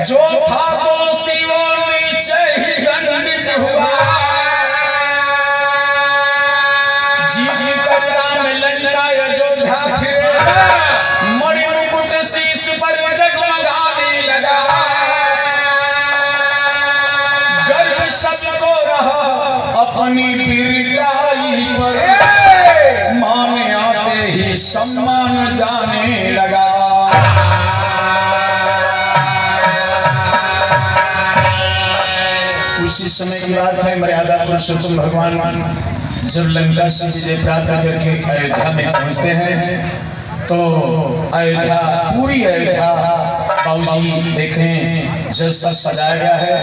जो था दोषी वो नीचे ही दंडित हुआ। जी कर राम लंका अयोध्या फिरे, मणि मुकुट शीश पर जगमगाने लगा। गर्व सबको रहा अपनी वीरताई पर, मान आते ही सम्मान जाने लगा। उसी समय की बात है, मर्यादा पुरुषोत्तम भगवान जब लंका से विजय प्राप्त करके अयोध्या में पहुंचते हैं तो अयोध्या, पूरी अयोध्या बाबूजी देखें जैसा सजाया गया है।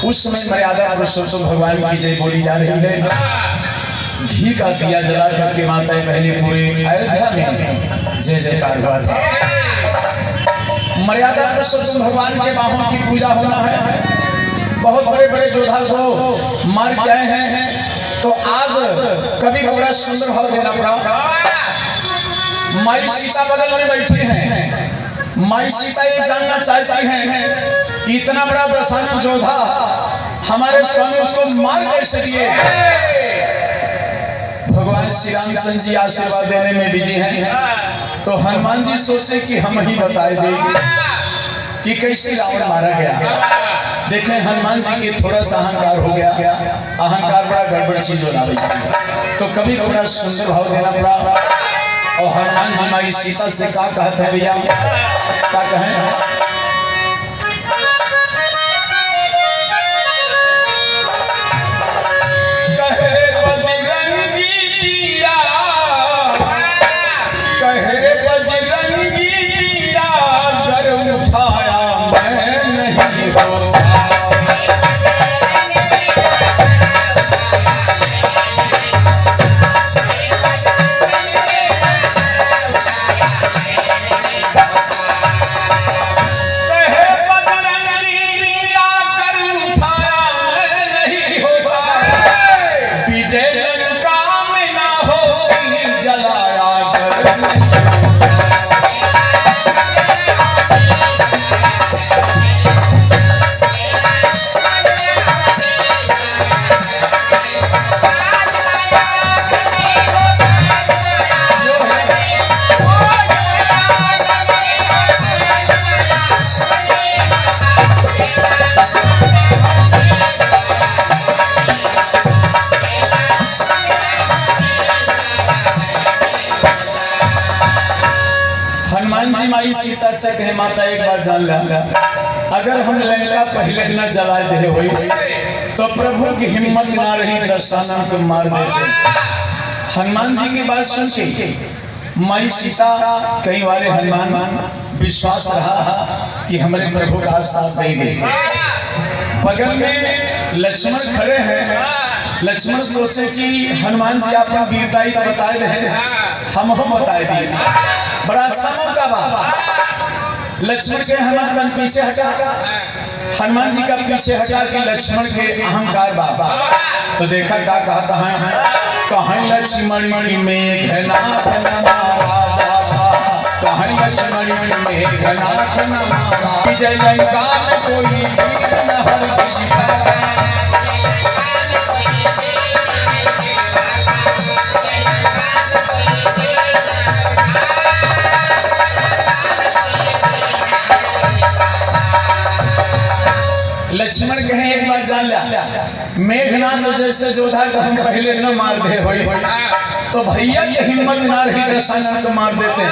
उस समय मर्यादा पुरुषोत्तम भगवान की जय बोली जा रही है। घी का दिया जला करके माताएं बहनें पूरे अयोध्या में जय जयकार हुआ था। मर्यादा पुरुषोत्तम भगवान के बाहों की पूजा होना है। बहुत बड़े बड़े योद्धा को मार के आए हैं, तो आज कभी बड़ा सुंदर भाव देना पड़ा। माई सीता बगल में बैठी हैं। माई सीता ये जानना चाहती हैं कि इतना बड़ा प्रसन्न योद्धा हमारे स्वामी उसको मार कैसे दिए। भगवान श्री रामचंद्र जी आशीर्वाद देने में बिजी हैं, तो हनुमान जी सोचे कि हम ही बताए देंगे कि कैसे रावण मारा गया। देखें हनुमान जी के थोड़ा सा अहंकार हो गया। अहंकार बड़ा गड़बड़ चीज हो रही है, तो कभी बड़ा सुंदर भाव देना पड़ा। और हनुमान जी माई सीता से क्या कहते हैं भैया, क्या कहें? हनुमान जी माई सीता से कहे माता एक बात जान ला, अगर हम लंका पहले न जला दे हुई तो प्रभु की हिम्मत ना रही दशानन को मार देते। हनुमान जी की बात सुन के माई सीता कई बारे हनुमान विश्वास रहा कि हमारे प्रभु का साथ नहीं देंगे। बगल में लक्ष्मण खड़े हैं। लक्ष्मण सोचे कि हनुमान जी आपका वीरताई बताए रहे, हम बताए दिए। बड़ा अच्छा मौका बा। लक्ष्मण के हनुमान पीछे हटा, हनुमान जी का पीछे हटा के लक्ष्मण के अहंकार बाबा। तो देखा क्या कहता है, कहीं लक्ष्मण मेघनाथ कहीं लक्ष्मण मेघनाथ विजय लंका में कोई लक्ष्मण कहे एक बात जान लिया, मेघनाथ जैसे योद्धा को हम पहले न मार दे होई तो भैया की हिम्मत ना रही दशानन को मार देते।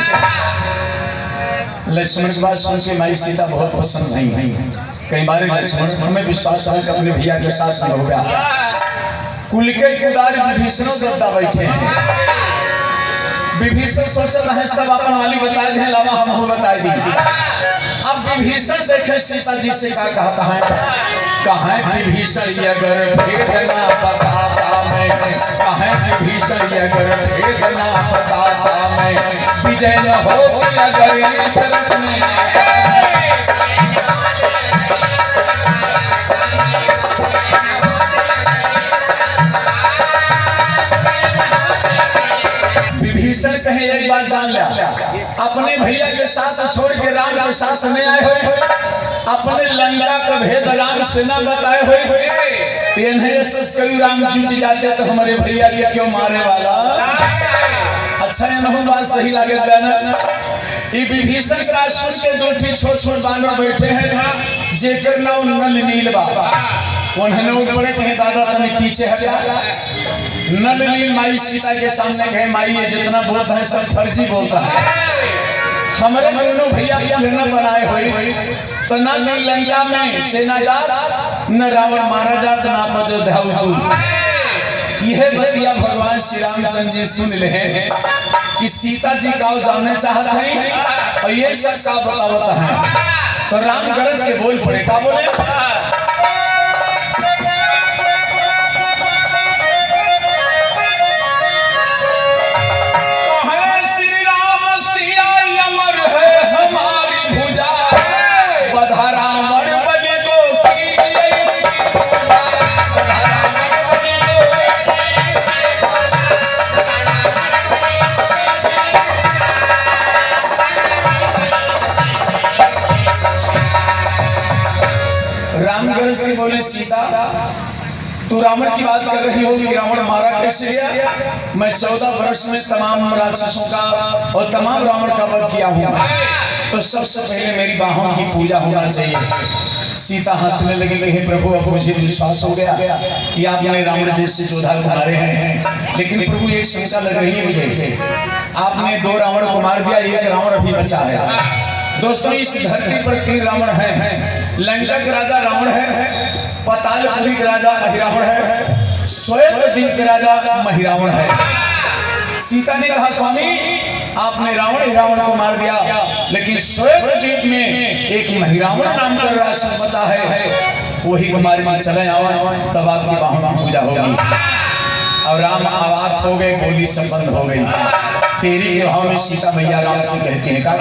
लक्ष्मण की बात सुन के माई सीता बहुत पसंद नहीं। कई बार लक्ष्मण हमें विश्वास है कि अपने भैया के साथ नहीं हो गया। कुल के केदार विभीषण दत्ता बैठे हैं। विभीषण सोचता है सब अपन वाली बताए थे, लावा हम बताए दी। अब विभीषण देखे सीता जी से क्या कहता है, कहाँ विभीषण अगर भेद ना बताता मैं, कहाँ विभीषण अगर भेद ना बताता मैं, विजय न हो अगर इस तरफ में विभीषण कहे एक बात जान लिया, अपने भैया के साथ छोड़ के राम के साथ नहीं आए हुए, अपने लंका का भेद राम से न बताए हुए, राम जुट जाते तो हमारे भैया के क्यों मारे वाला। अच्छा ये बात सही लगे ना। ये विभीषण का सुन के दो छोट छोट बानर बैठे हैं जेकर नाम नल नील बाबा, उन्होंने ऊपर कहे दादा तने पीछे हटा। नल नील माई सीता के सामने कहे माई ये जितना बोलता है सब फर्जी बोलता है, हमारे दोनों भैया न बनाए हुए तो न लंका में सेना जात न रावण मारा जात न अयोध्या उतू। यह बतिया भगवान श्री रामचंद्र जी सुन ले कि सीता जी का जाने चाहता है और ये सब का बतावता है, तो राम गरज के बोल पड़े का बोले के बोले सीता तू रावण की बात कर रही हो कि रावण मारा कैसे गया? मैं 14 वर्ष में तमाम राक्षसों का और तमाम रावण का वध किया हूँ, तो सबसे पहले मेरी बाहों की पूजा होना चाहिए। सीता हंसने लगी कि हे प्रभु अब मुझे विश्वास हो गया कि आपने रावण जैसे योद्धा को मारे हैं, लेकिन प्रभु एक शंका लग रही है मुझे, आपने 2 रावण को मार दिया, एक रावण अभी बचा है। दोस्तों इस धरती पर 3 रावण हैं, लंका के राजा रावण है, पातालपुरी के राजा अहिरावण है, श्वेतद्वीप के राजा महिरावण है। सीता ने कहा स्वामी आपने रावण को मार दिया, लेकिन श्वेतद्वीप में एक महिरावण नाम का राक्षस बचा है, वही हमारे में चले आओ तब आपकी बाहों की पूजा होगी। और राम आवाज हो गए, बोली सब बंद हो गई। तेरी के भाव में सीता मैया राम से कहती है क्या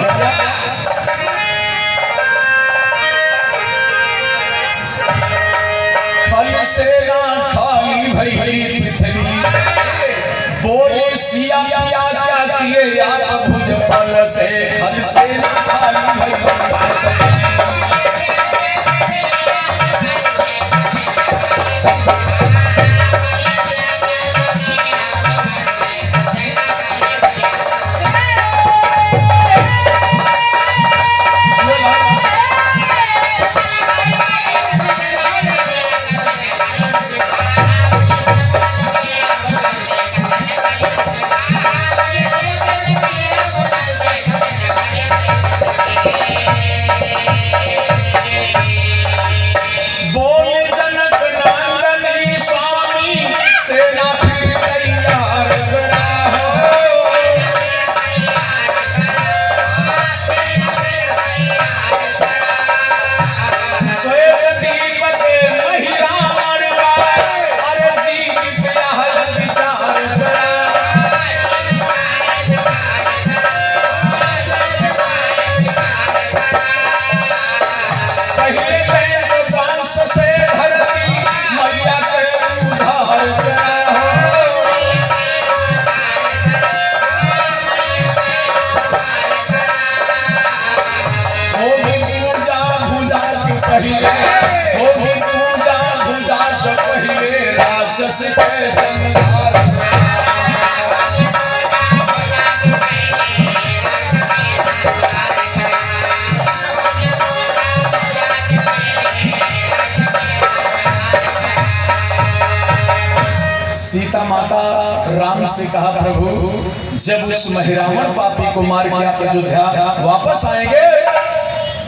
सेना खाली भई पृथ्वी, बोले सिया क्या किए आप भुज फल से, फल सेना खाली भई। सीता माता राम से कहा प्रभु जब उस महिरावण पापी को मार के आप अयोध्या वापस आएंगे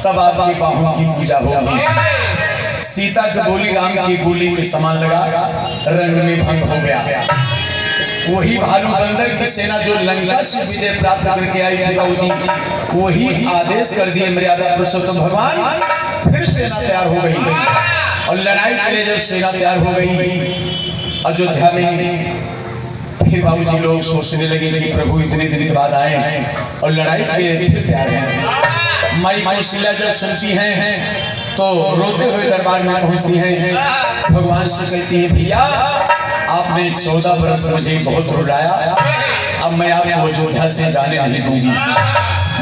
तब आपकी बाहों की पूजा होगी। सीता की बोली राम की गोली के समान लगा, रंग में भंग हो गया। वही भालू बंदर की सेना जो लंका से विजय प्राप्त करके आई थी, वही आदेश कर दिए मर्यादा पुरुषोत्तम भगवान, फिर सेना तैयार हो गई और लड़ाई के लिए जब सेना तैयार हो गई अयोध्या में, फिर बाबूजी लोग सोचने लगे कि प्रभु इतने दिन के बाद आए हैं और लड़ाई के लिए फिर तैयार हैं। माई कौशल्या जब सुनती हैं तो रोते हुए दरबार में पहुंचती हैं, भगवान से कहती है भैया आपने 14 वर्ष मुझे बहुत रुलाया, अब मैं आपको अयोध्या से जाने नहीं दूंगी।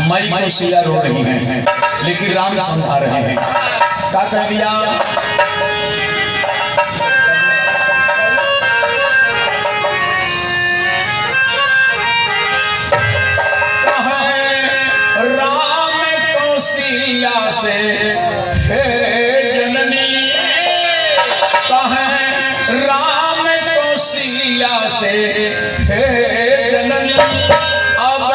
माई कौशल्या रो रही हैं, लेकिन राम समझा रहे हैं। क्या कह दिया? राम कौशल्या से हे जननी, कहे राम कौशल्या से हे जननी, अब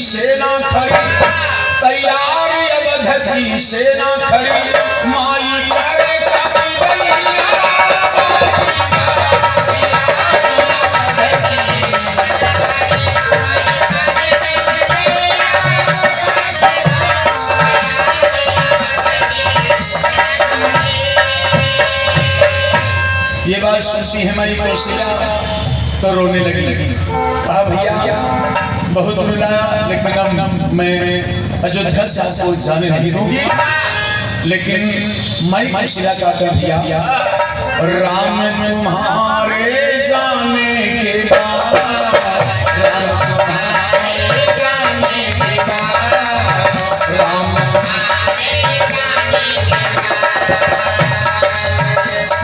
सेना खड़ी, तैयार अवध की सेना खड़ी, माई करे ये बात सुनती है हमारी कौशल्या तो रोने लगी। कहा भैया बहुत रुलाया, लेकिन अब मैं अयोध्या से आपको जाने नहीं दूंगी। लेकिन माई कौशल्या का कह दिया, राम तुम्हारे जाने के बाद,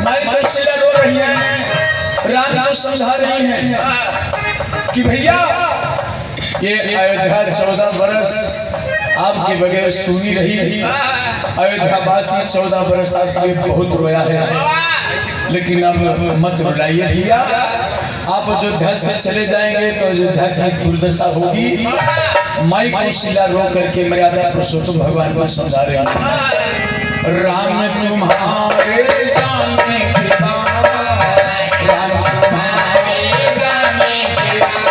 माई कौशल्या रो रही है, राम को समझा रही है कि भैया ये अयोध्या 14 वर्ष आपके बगैर सुनी रही। अयोध्या वासी 14 वर्ष आपके बहुत रोया है, लेकिन अब मत रुलाइए भैया। आप अयोध्या से चले जाएंगे तो अयोध्या की दुर्दशा होगी। माई कौशल्या रो करके मर्यादा पुरुषोत्तम भगवान को समझा रहे हैं, राम तुम्हारे जाने के बाद, राम तुम्हारे जाने के बाद,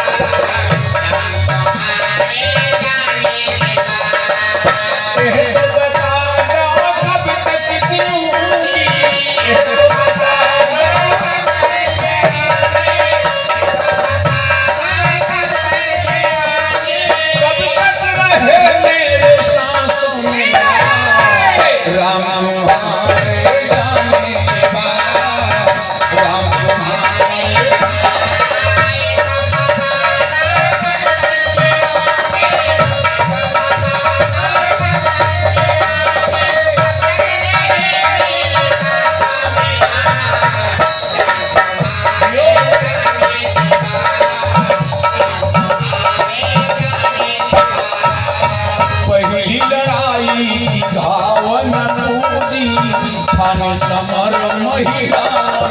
समर महिला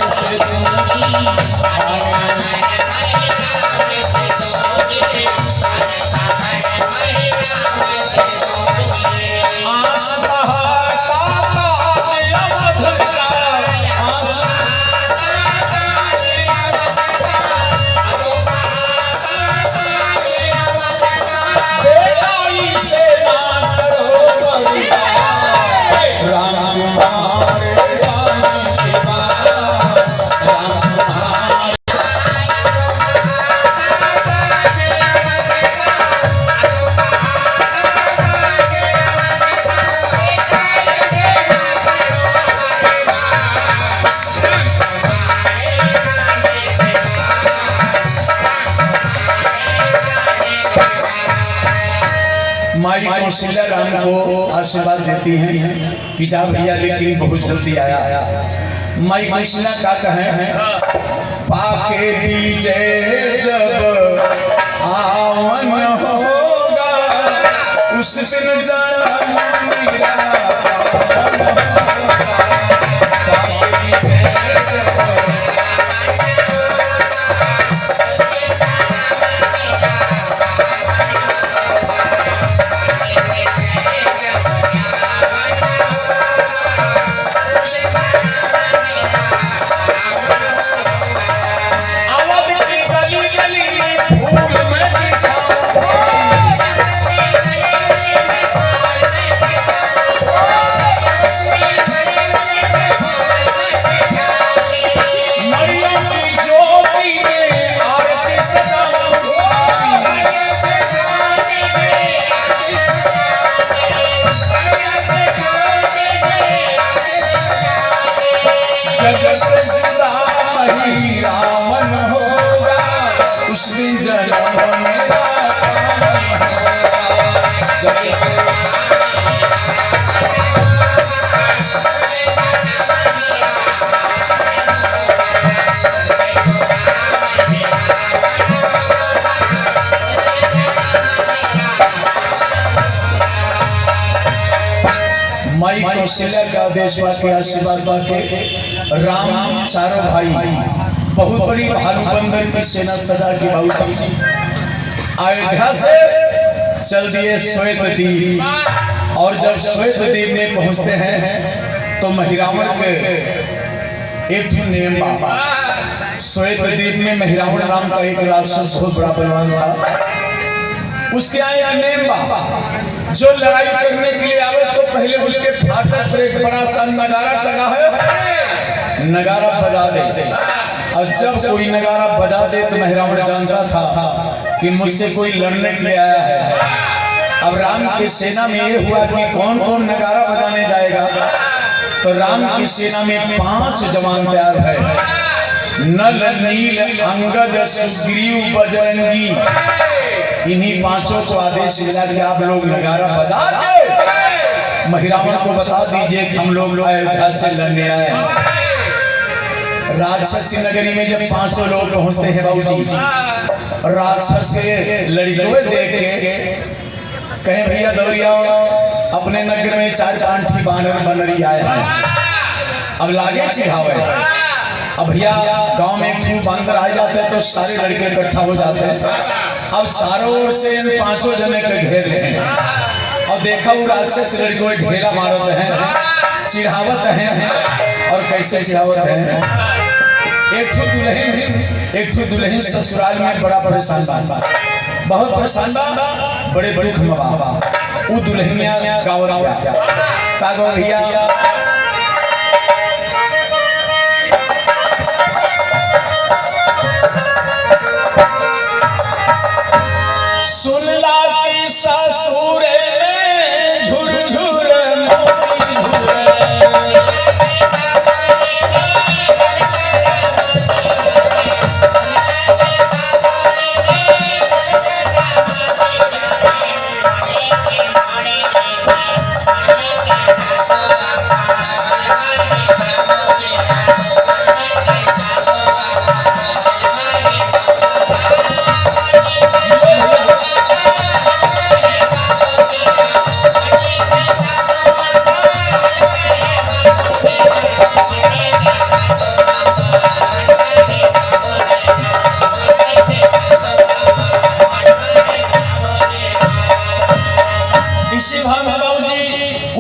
से माई कौशल्या राम को आशीर्वाद देती हैं कि जा भैया, लेकिन बहुत जल्दी आया। माई कौशल्या का कहे हैं, पाके दीजे जब आवन होगा उस दिन जन्म मेरा अवध की गली गली में फूल में बिछा कौशल्या का आदेश पाके आशीर्वाद पाके राम चारों भाई बहुत बड़ी भालू बंदर की सेना सजा के बाबूजी अयोध्या से चल दिए श्वेत द्वीप। और जब श्वेत द्वीप में पहुंचते हैं तो महिरावण के एक नेम बाबा श्वेत द्वीप में महिरावण नाम का एक राक्षस बहुत बड़ा बलवान था। उसके आए नेम बाबा जो लड़ाई करने के लिए आवे तो पहले उसके फाटक पर एक बड़ा सा नगारा लगा है, नगारा बजा दे। और जब कोई नगारा बजा दे तो महिरावण जानता था कि मुझसे कोई लड़ने के लिए आया है। अब राम की सेना में ये हुआ कि कौन कौन नगारा बजाने जाएगा। तो राम की सेना में 5 जवान तैयार है, नल नील अंगद सुग्रीव बजरंगी। इन्हीं 5 को आदेश मिला कि आप लोग नगारा बजा के महिरावण को बता दीजिए कि हम लोग अयोध्या से लड़ने आए हैं। राक्षस की नगरी में जब 5 लोग पहुंचते हैं बाबूजी, राक्षस के लड़कियों देख के कहें भैया दौड़िया अपने नगर में 4 आंठी बनरी आए हैं, अब लागे चिढ़ावे। अब भैया गांव में एक बांदर आ जाते हैं तो सारे लड़के इकट्ठा हो जाते हैं। अब चारों ओर से इन 5 जने को घेर रहे हैं और देखा वो राक्षस लड़कियों को ढेला मारते हैं, चिढ़ावत हैं। और कैसे चिढ़ावत हैं, एक दुल्हन ससुराल में बड़ा परेशान बा, बहुत परेशान बा, बड़े दुख में बा। वो दुल्हनिया गाँव का भैया सुनला की ससुर में झुरझुर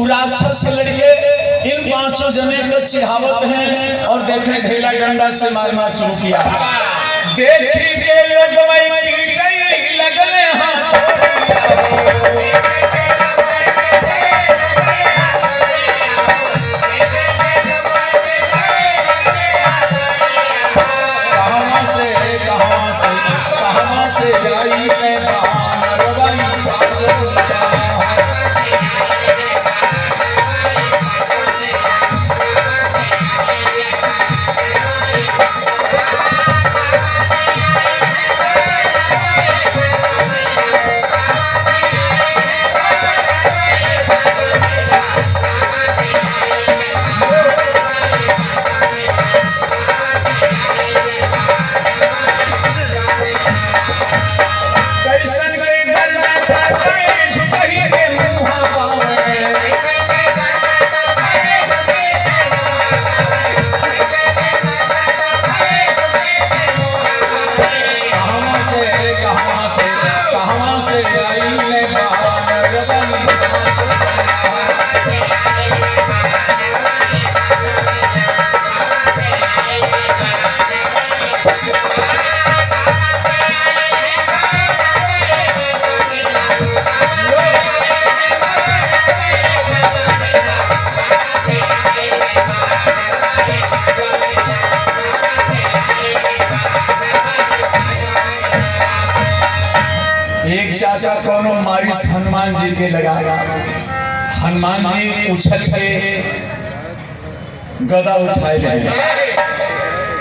राक्षस के लड़के इन 5 जने को चिढ़ावत हैं और देखे ढेला डंडा से मारना शुरू किया। देखी के लगवाई लगले कहां से आई चाचा कोनो मारिस हनुमान जी के लगा। हनुमान जी उछल के गदा उठाए ले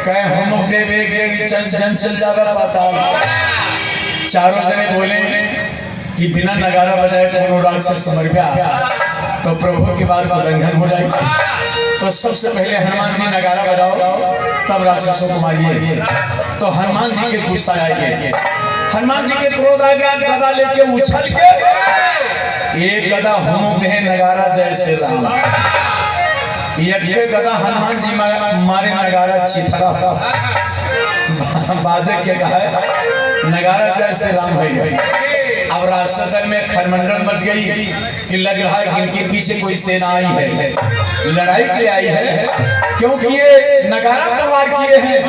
कहे हम देवे के चल जावे पाताल। चारों जने बोले कि बिना नगारा बजाए कोनो राक्षस मर गया तो प्रभु की बात का उल्लंघन हो जाएगा। तो सबसे पहले हनुमान जी नगारा बजाओ तब राक्षसों को मारिए। तो हनुमान जी के गुस्सा आएंगे, हनुमान जी के क्रोध आ गया, गदा लेके उछल के एक गदा हुनुक है नगारा जैसे राम, एक गदा हनुमान जी मारे नगारा चिथरा बाजे के कहा नगारा जैसे राम है। अब राक्षस में खरमंडल मच गई कि लग रहा है कि इनके पीछे कोई सेना आई है, लड़ाई के लिए आई है, क्योंकि ये नगारा तलवार किए हैं।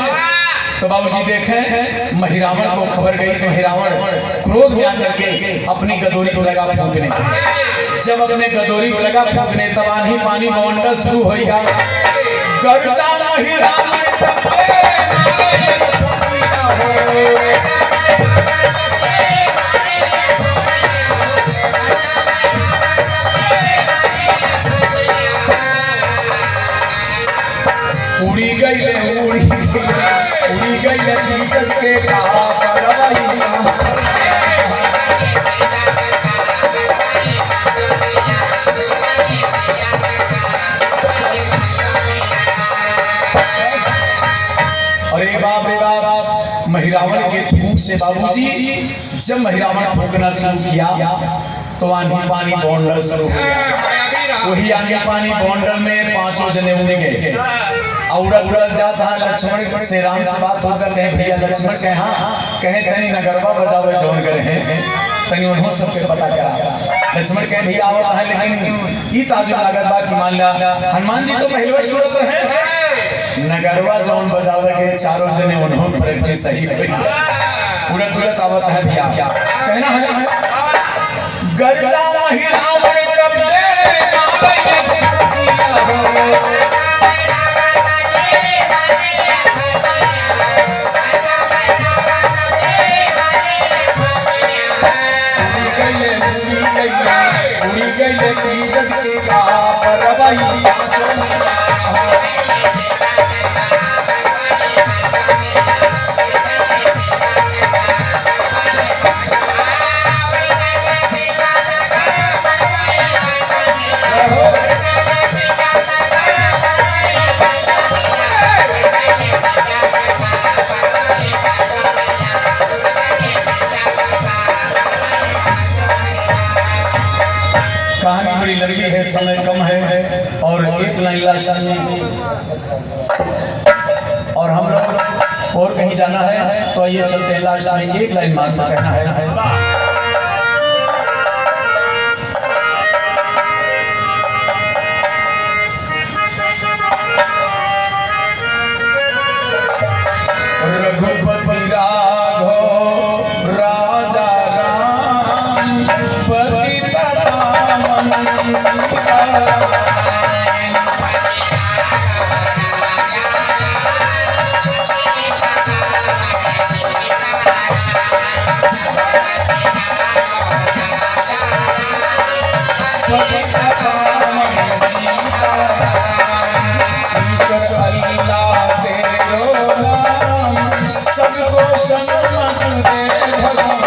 तो बाबूजी देखें महिरावण को खबर गई तो महिरावण क्रोध में आकर के अपनी गदोरी को लगा फूंकने। जब अपने गदोरी को लगा फूंकने तब आंधी पानी बवंडर शुरू होगा। गर्जा महिरावण उड़ी गई दीपक के अरे बाप रे बाप, महिरावण के फूंक से बाबूजी जब महिरावण फूंकना शुरू किया तो आंधी पानी बवंडर शुरू हो गया। वही आंधी पानी बवंडर में पांचों जने उड़ गए। उड़द जाता है लक्ष्मण से राम से बात होकर कहे भैया लक्ष्मण कहे हाँ कहे तनी नगरवा बजावे जौन करे हैं तनी उन्हों सबके पता करा। लक्ष्मण कहे भैया आवत है लेकिन ई ताजुब लागत बा कि मान ला हनुमान जी तो पहले सूरत रहे नगरवा जौन बजावे के चारों जने उन्हों प्रैक्टिस सही हुई। उड़द आवत है भैया कहना है गर्जा महिरावण कबले कहानी बड़ी लंबी है, समय कम है और एक लाइन लास्ट और हम लोग और कहीं जाना है तो ये चलते हैं लास्ट में एक लाइन मात्र कहना है। रघुपति राघव राजा राम पतित पावन सीता सबको सन्मत दे भगवान।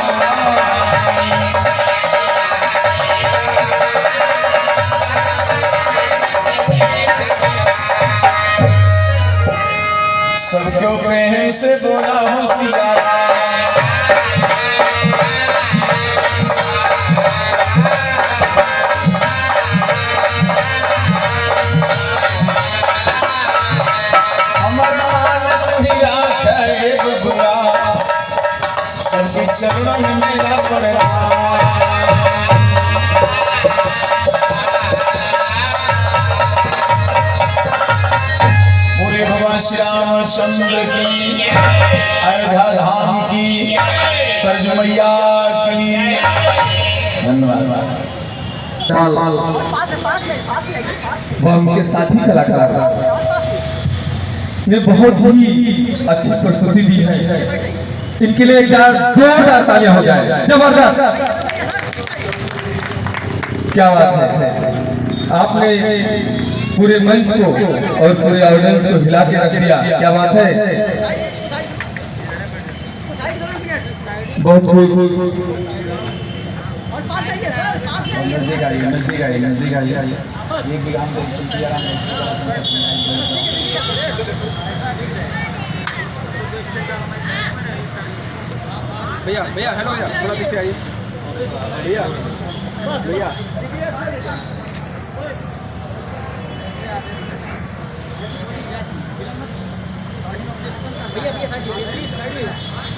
सबको प्रेम से बोला होशियार चरण में मेरा पड़ रहा पूरे भगवान श्री रामचंद्र की अयोध्या धाम की सरजू मैया की धन्यवाद। वो उनके साथी कलाकार ने बहुत ही अच्छी प्रस्तुति दी है। इनके लिए एक जोरदार तालियां हो जाए। जबरदस्त, क्या बात है। आपने पूरे मंच को और पूरे ऑडियंस को हिला के रख दिया। क्या बात है, बहुत नजदीक आइए। भैया हेलो भैया थोड़ा पीछे आइए भैया। भैया साइड प्लीज साइड